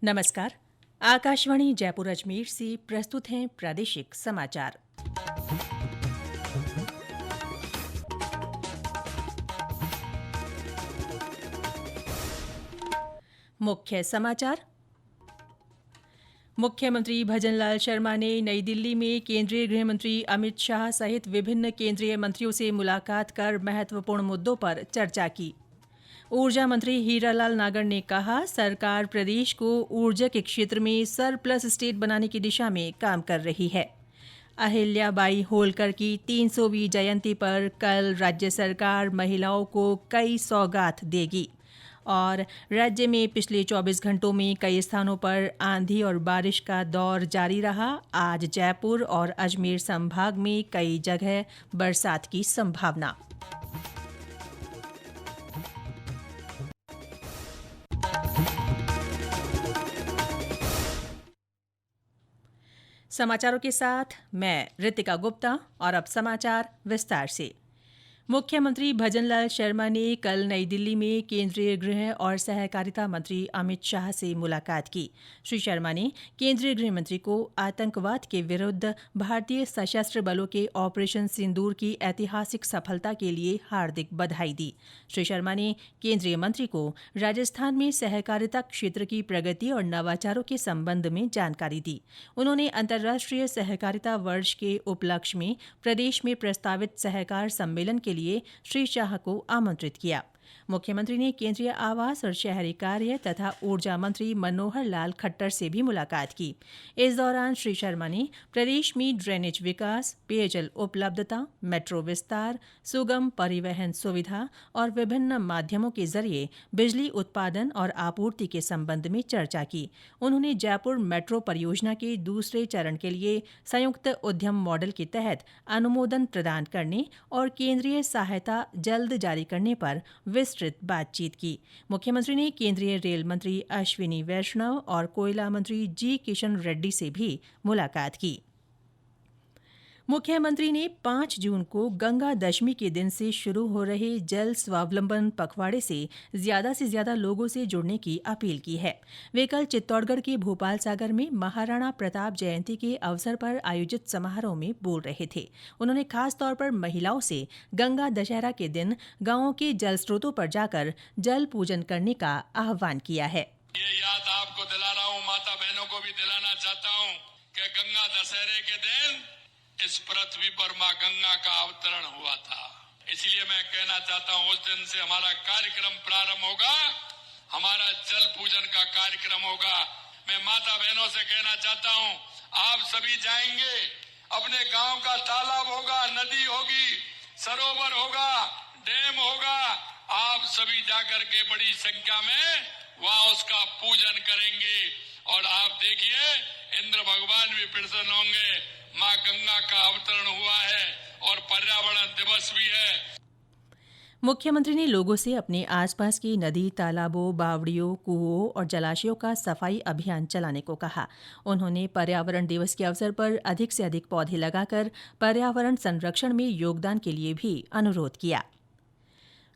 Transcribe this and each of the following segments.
नमस्कार। आकाशवाणी जयपुर अजमेर से प्रस्तुत हैं प्रादेशिक समाचार। मुख्य समाचार। मुख्यमंत्री भजनलाल शर्मा ने नई दिल्ली में केंद्रीय गृह मंत्री अमित शाह सहित विभिन्न केंद्रीय मंत्रियों से मुलाकात कर महत्वपूर्ण मुद्दों पर चर्चा की। ऊर्जा मंत्री हीरालाल नागर ने कहा, सरकार प्रदेश को ऊर्जा के क्षेत्र में सरप्लस स्टेट बनाने की दिशा में काम कर रही है। अहिल्याबाई होलकर की 300वीं जयंती पर कल राज्य सरकार महिलाओं को कई सौगात देगी। और राज्य में पिछले 24 घंटों में कई स्थानों पर आंधी और बारिश का दौर जारी रहा। आज जयपुर और अजमेर संभाग में कई जगह बरसात की संभावना। समाचारों के साथ मैं रितिका गुप्ता। और अब समाचार विस्तार से। मुख्यमंत्री भजनलाल शर्मा ने कल नई दिल्ली में केंद्रीय गृह और सहकारिता मंत्री अमित शाह से मुलाकात की। श्री शर्मा ने केंद्रीय गृह मंत्री को आतंकवाद के विरुद्ध भारतीय सशस्त्र बलों के ऑपरेशन सिंदूर की ऐतिहासिक सफलता के लिए हार्दिक बधाई दी। श्री शर्मा ने केंद्रीय मंत्री को राजस्थान में सहकारिता क्षेत्र की प्रगति और नवाचारों के संबंध में जानकारी दी। उन्होंने अंतर्राष्ट्रीय सहकारिता वर्ष के उपलक्ष्य में प्रदेश में प्रस्तावित सहकार सम्मेलन के लिए श्री शाह को आमंत्रित किया। मुख्यमंत्री ने केंद्रीय आवास और शहरी कार्य तथा ऊर्जा मंत्री मनोहर लाल खट्टर से भी मुलाकात की। इस दौरान श्री शर्मा ने प्रदेश में ड्रेनेज विकास, पेयजल उपलब्धता, मेट्रो विस्तार, सुगम परिवहन सुविधा और विभिन्न माध्यमों के जरिए बिजली उत्पादन और आपूर्ति के संबंध में चर्चा की। उन्होंने जयपुर मेट्रो परियोजना के दूसरे चरण के लिए संयुक्त उद्यम मॉडल के तहत अनुमोदन प्रदान करने और केंद्रीय सहायता जल्द जारी करने पर विस्तृत बातचीत की। मुख्यमंत्री ने केंद्रीय रेल मंत्री अश्विनी वैष्णव और कोयला मंत्री जी किशन रेड्डी से भी मुलाकात की। मुख्यमंत्री ने 5 जून को गंगा दशमी के दिन से शुरू हो रहे जल स्वावलंबन पखवाड़े से ज्यादा लोगों से जुड़ने की अपील की है। वे कल चित्तौड़गढ़ के भोपाल सागर में महाराणा प्रताप जयंती के अवसर पर आयोजित समारोह में बोल रहे थे। उन्होंने खास तौर पर महिलाओं से गंगा दशहरा के दिन गांवों के जल स्रोतों पर जाकर जल पूजन करने का आह्वान किया है। ये याद आपको दिला रहा हूँ, माता बहनों को भी दिलाना चाहता हूँ कि गंगा दशहरे के दिन इस पृथ्वी पर मां गंगा का अवतरण हुआ था। इसलिए मैं कहना चाहता हूं, उस दिन से हमारा कार्यक्रम प्रारंभ होगा, हमारा जल पूजन का कार्यक्रम होगा। मैं माता बहनों से कहना चाहता हूं, आप सभी जाएंगे, अपने गांव का तालाब होगा, नदी होगी, सरोवर होगा, डैम होगा, आप सभी जाकर के बड़ी संख्या में वहां उसका पूजन करेंगे। और आप देखिए, इंद्र भगवान भी प्रसन्न होंगे। मां गंगा का अवतरण हुआ है और पर्यावरण दिवस भी है। मुख्यमंत्री ने लोगों से अपने आसपास की नदी, तालाबों, बावड़ियों, कुओं और जलाशयों का सफाई अभियान चलाने को कहा। उन्होंने पर्यावरण दिवस के अवसर पर अधिक से अधिक पौधे लगाकर पर्यावरण संरक्षण में योगदान के लिए भी अनुरोध किया।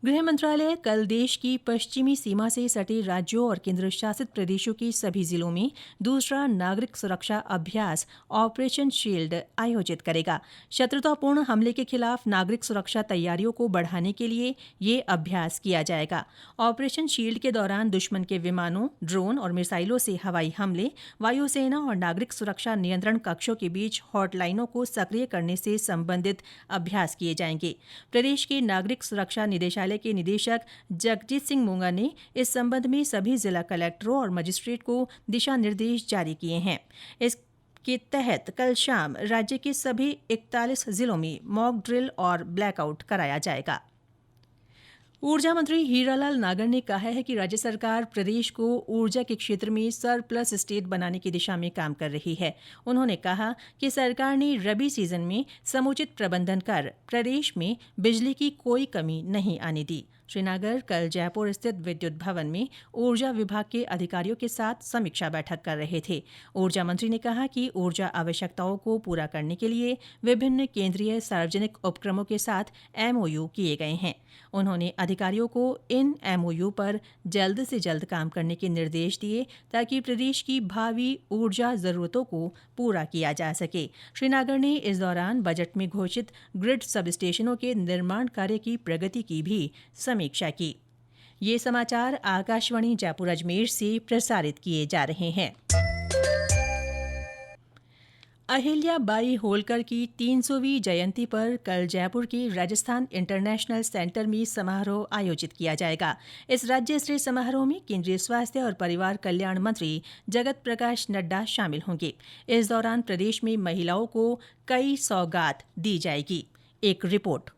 गृह मंत्रालय कल देश की पश्चिमी सीमा से सटे राज्यों और केंद्रशासित प्रदेशों के सभी जिलों में दूसरा नागरिक सुरक्षा अभ्यास ऑपरेशन शील्ड आयोजित करेगा। शत्रुतापूर्ण हमले के खिलाफ नागरिक सुरक्षा तैयारियों को बढ़ाने के लिए ये अभ्यास किया जाएगा। ऑपरेशन शील्ड के दौरान दुश्मन के विमानों, ड्रोन और मिसाइलों से हवाई हमले, वायुसेना और नागरिक सुरक्षा नियंत्रण कक्षों के बीच हॉटलाइनों को सक्रिय करने से संबंधित अभ्यास किए जाएंगे। प्रदेश के नागरिक सुरक्षा निदेशालय के निदेशक जगजीत सिंह मूंगा ने इस संबंध में सभी जिला कलेक्टरों और मजिस्ट्रेट को दिशा निर्देश जारी किए हैं। इसके तहत कल शाम राज्य के सभी 41 जिलों में मॉक ड्रिल और ब्लैकआउट कराया जाएगा। ऊर्जा मंत्री हीरालाल नागर ने कहा है कि राज्य सरकार प्रदेश को ऊर्जा के क्षेत्र में सरप्लस स्टेट बनाने की दिशा में काम कर रही है। उन्होंने कहा कि सरकार ने रबी सीजन में समुचित प्रबंधन कर प्रदेश में बिजली की कोई कमी नहीं आने दी। श्री नागर कल जयपुर स्थित विद्युत भवन में ऊर्जा विभाग के अधिकारियों के साथ समीक्षा बैठक कर रहे थे। ऊर्जा मंत्री ने कहा कि ऊर्जा आवश्यकताओं को पूरा करने के लिए विभिन्न केंद्रीय सार्वजनिक उपक्रमों के साथ एमओयू किए गए हैं। उन्होंने अधिकारियों को इन एमओयू पर जल्द से जल्द काम करने के निर्देश दिए ताकि प्रदेश की भावी ऊर्जा जरूरतों को पूरा किया जा सके। श्री नागर ने इस दौरान बजट में घोषित ग्रिड सब स्टेशनों के निर्माण कार्य की प्रगति की भी समीक्षा की। ये समाचार आकाशवाणी जयपुर अजमेर से प्रसारित किए जा रहे हैं। अहिल्या बाई होलकर की 300वीं जयंती पर कल जयपुर के राजस्थान इंटरनेशनल सेंटर में समारोह आयोजित किया जाएगा। इस राज्य स्तरीय समारोह में केंद्रीय स्वास्थ्य और परिवार कल्याण मंत्री जगत प्रकाश नड्डा शामिल होंगे। इस दौरान प्रदेश में महिलाओं को कई सौगात दी जाएगी। एक रिपोर्ट।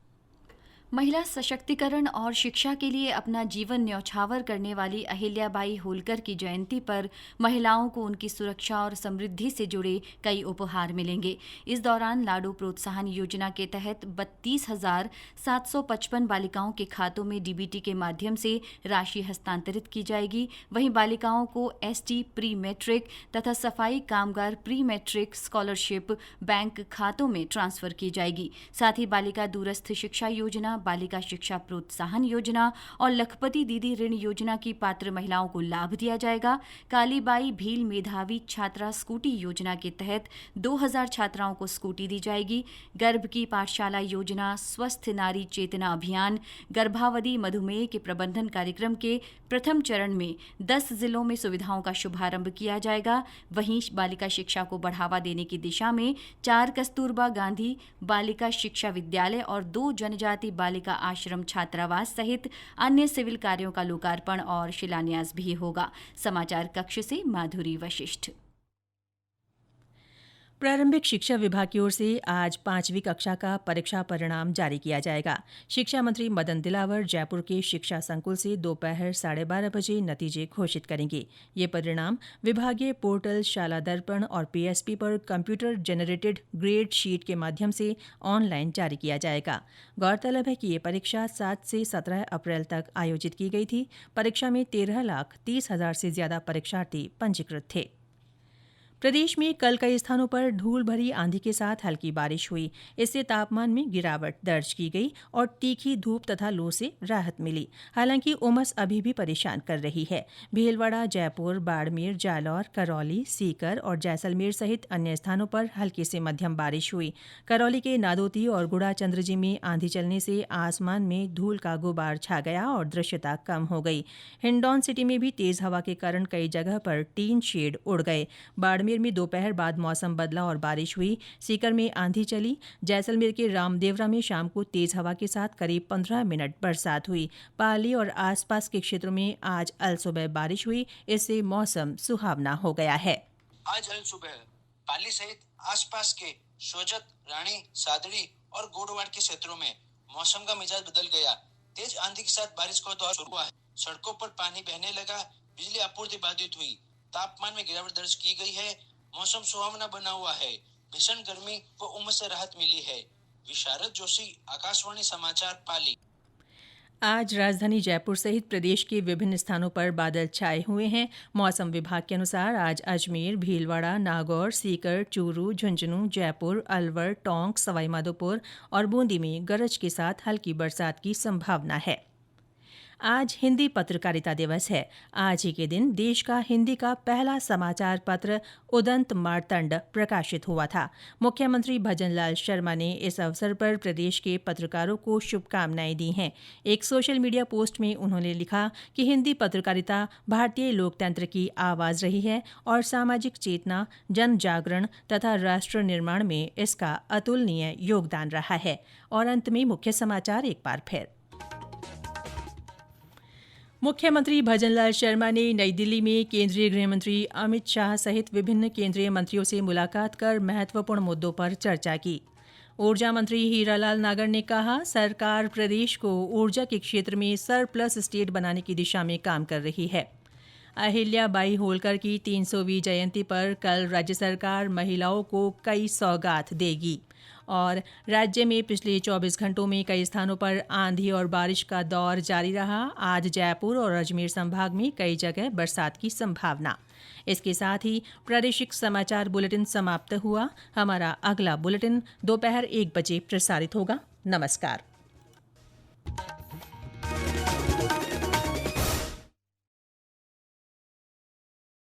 महिला सशक्तिकरण और शिक्षा के लिए अपना जीवन न्यौछावर करने वाली अहिल्याबाई होलकर की जयंती पर महिलाओं को उनकी सुरक्षा और समृद्धि से जुड़े कई उपहार मिलेंगे। इस दौरान लाडू प्रोत्साहन योजना के तहत 32,755 बालिकाओं के खातों में डीबीटी के माध्यम से राशि हस्तांतरित की जाएगी। वहीं बालिकाओं को एसटी प्री मैट्रिक तथा सफाई कामगार प्री मैट्रिक स्कॉलरशिप बैंक खातों में ट्रांसफर की जाएगी। साथ ही बालिका दूरस्थ शिक्षा योजना, बालिका शिक्षा प्रोत्साहन योजना और लखपति दीदी ऋण योजना की पात्र महिलाओं को लाभ दिया जाएगा। कालीबाई भील मेधावी छात्रा स्कूटी योजना के तहत 2000 छात्राओं को स्कूटी दी जाएगी। गर्भ की पाठशाला योजना, स्वस्थ नारी चेतना अभियान, गर्भावधि मधुमेह के प्रबंधन कार्यक्रम के प्रथम चरण में 10 जिलों में सुविधाओं का शुभारंभ किया जाएगा। वहीं बालिका शिक्षा को बढ़ावा देने की दिशा में 4 कस्तूरबा गांधी बालिका शिक्षा विद्यालय और 2 जनजाति बालिका आश्रम छात्रावास सहित अन्य सिविल कार्यों का लोकार्पण और शिलान्यास भी होगा। समाचार कक्ष से माधुरी वशिष्ठ। प्रारंभिक शिक्षा विभाग की ओर से आज 5वीं कक्षा का परीक्षा परिणाम जारी किया जाएगा। शिक्षा मंत्री मदन दिलावर जयपुर के शिक्षा संकुल से दोपहर 12:30 बजे नतीजे घोषित करेंगे। ये परिणाम विभागीय पोर्टल शाला दर्पण और पीएसपी पर कंप्यूटर जनरेटेड ग्रेड शीट के माध्यम से ऑनलाइन जारी किया जाएगा। गौरतलब है कि ये परीक्षा 7 से 17 अप्रैल तक आयोजित की गई थी। परीक्षा में 13,30,000 से ज्यादा परीक्षार्थी पंजीकृत थे। प्रदेश में कल कई स्थानों पर धूल भरी आंधी के साथ हल्की बारिश हुई। इससे तापमान में गिरावट दर्ज की गई और तीखी धूप तथा लू से राहत मिली। हालांकि उमस अभी भी परेशान कर रही है। भीलवाड़ा, जयपुर, बाड़मेर, जालौर, करौली, सीकर और जैसलमेर सहित अन्य स्थानों पर हल्की से मध्यम बारिश हुई। करौली के नादोती और गुड़ाचंद्रजी में आंधी चलने से आसमान में धूल का गुबार छा गया और दृश्यता कम हो गई। हिंडौन सिटी में भी तेज हवा के कारण कई जगह पर टीन शेड उड़ गए। बाड़मेर में दोपहर बाद मौसम बदला और बारिश हुई। सीकर में आंधी चली। जैसलमेर के रामदेवरा में शाम को तेज हवा के साथ करीब 15 मिनट बरसात हुई। पाली और आसपास के क्षेत्रों में आज अलसुबह बारिश हुई। इससे मौसम सुहावना हो गया है। आज अलसुबह पाली सहित आसपास के सोजत, रानी, सादड़ी और गोडवाड़ के क्षेत्रों में मौसम का मिजाज बदल गया। तेज आंधी के साथ बारिश का दौर शुरू हुआ है। सड़कों पर पानी बहने लगा। बिजली आपूर्ति बाधित हुई। तापमान में गिरावट दर्ज की गई है। मौसम सुहावना बना हुआ है। भीषण गर्मी व उमस से राहत मिली है। विशारद जोशी, आकाशवाणी समाचार, पाली। आज राजधानी जयपुर सहित प्रदेश के विभिन्न स्थानों पर बादल छाए हुए हैं। मौसम विभाग के अनुसार आज अजमेर, भीलवाड़ा, नागौर, सीकर, चूरू, झुंझुनू, जयपुर, अलवर, टोंक, सवाईमाधोपुर और बूंदी में गरज के साथ हल्की बरसात की संभावना है। आज हिंदी पत्रकारिता दिवस है। आज ही के दिन देश का हिंदी का पहला समाचार पत्र उदंत मार्तंड प्रकाशित हुआ था। मुख्यमंत्री भजनलाल शर्मा ने इस अवसर पर प्रदेश के पत्रकारों को शुभकामनाएं दी हैं। एक सोशल मीडिया पोस्ट में उन्होंने लिखा कि हिंदी पत्रकारिता भारतीय लोकतंत्र की आवाज रही है और सामाजिक चेतना, जन जागरण तथा राष्ट्र निर्माण में इसका अतुलनीय योगदान रहा है। और अंत में मुख्य समाचार एक बार फिर। मुख्यमंत्री भजनलाल शर्मा ने नई दिल्ली में केंद्रीय गृह मंत्री अमित शाह सहित विभिन्न केंद्रीय मंत्रियों से मुलाकात कर महत्वपूर्ण मुद्दों पर चर्चा की। ऊर्जा मंत्री हीरालाल नागर ने कहा, सरकार प्रदेश को ऊर्जा के क्षेत्र में सरप्लस स्टेट बनाने की दिशा में काम कर रही है। अहिल्या बाई होलकर की 300वीं जयंती पर कल राज्य सरकार महिलाओं को कई सौगात देगी। और राज्य में पिछले 24 घंटों में कई स्थानों पर आंधी और बारिश का दौर जारी रहा। आज जयपुर और अजमेर संभाग में कई जगह बरसात की संभावना। इसके साथ ही प्रादेशिक समाचार बुलेटिन समाप्त हुआ। हमारा अगला बुलेटिन दोपहर 1 बजे प्रसारित होगा। नमस्कार।